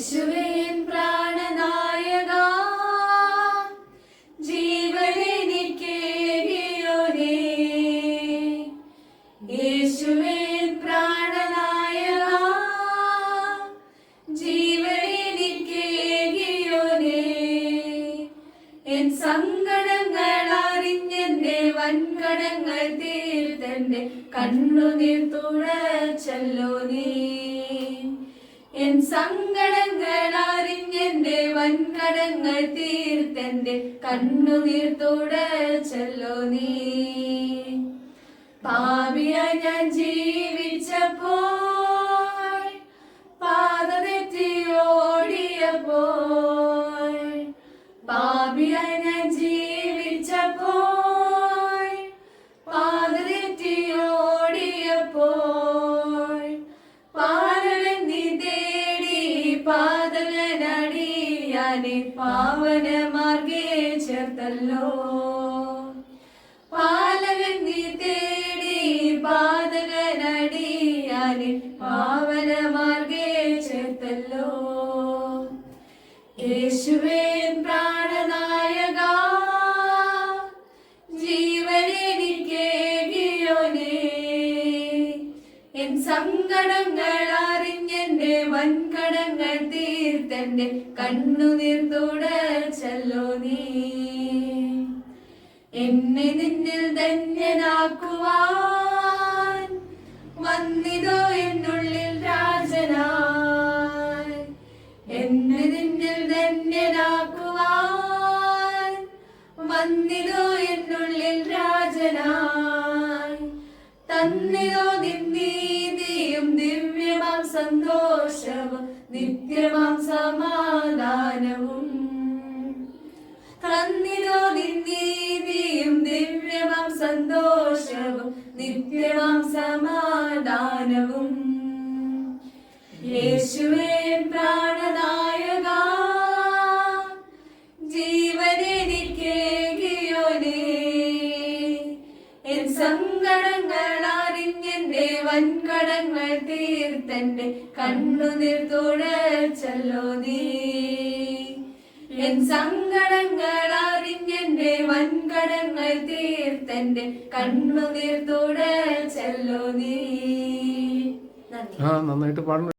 യേശുവേ പ്രാണനായക ജീവനെനിക്കേകിയോനേ യേശുവേ പ്രാണനായക ജീവനെനിക്കേകിയോനേ എൻ സങ്കടങ്ങൾ അറിഞ്ഞെന്റെ വൻകടങ്ങൾ തീർത്തെന്റെ കണ്ണുനീർ തുടച്ചല്ലോ നീ എൻ സങ്കടങ്ങൾ അറിഞ്ഞെന്റെ വൻകടങ്ങൾ തീർത്തെന്റെ കണ്ണുനീർ തുടച്ചല്ലോ നീ പാപിയായി ഞാൻ ജീവിച്ചപ്പോൾ പാത തെറ്റി ഓടിയപ്പോൾ പാപിയായി ഞാൻ ജീവിച്ചപ്പോൾ പാത തെറ്റി ഓടിയപ്പോൾ പാലകൻ നീ തേടി പാതകനടിയാനെ പാവന മാർഗേ ചേർത്തല്ലോ പാലകൻ നീ തേടി പാതകനടിയാനെ പാവന മാർഗേ ചേർത്തല്ലോ യേശുവേ പ്രാണനായക ജീവനെനിക്കേകിയോനേ എൻ സങ്കടങ്ങൾ അറിഞ്ഞെന്റെ വൻകടങ്ങൾ തീർത്തെന്റെ കണ്ണുനീർ തുടച്ചല്ലോ നീ എന്നെ നിന്നിൽ ധന്യനാക്കുവാൻ വന്നിതോ എന്നുള്ളിൽ രാജനായി എന്നെ നിന്നിൽ ധന്യനാക്കുവാൻ വന്നിതോ എന്നുള്ളിൽ രാജനായി തന്നിതോ നീതിയും ദിവ്യമാം സന്തോഷവും നിത്യമാം സമാധാനവും തന്നിതോ നീതിയും ദിവ്യമാം സന്തോഷവും നിത്യമാം സമാധാനവും യേശുവേ പ്രാണനായക ജീവനെനിക്കേകിയോനേ എൻ സങ്കടങ്ങൾ അറിഞ്ഞെന്റെ വൻകടങ്ങൾ തീർത്തെന്റെ കണ്ണുനീർ തുടച്ചല്ലോ നീ എൻ സങ്കടങ്ങൾ അറിഞ്ഞെന്റെ വൻകടങ്ങൾ തീർത്തെന്റെ കണ്ണുനീർ തുടച്ചല്ലോ നീ. നന്നായിട്ട് പാടുന്നു.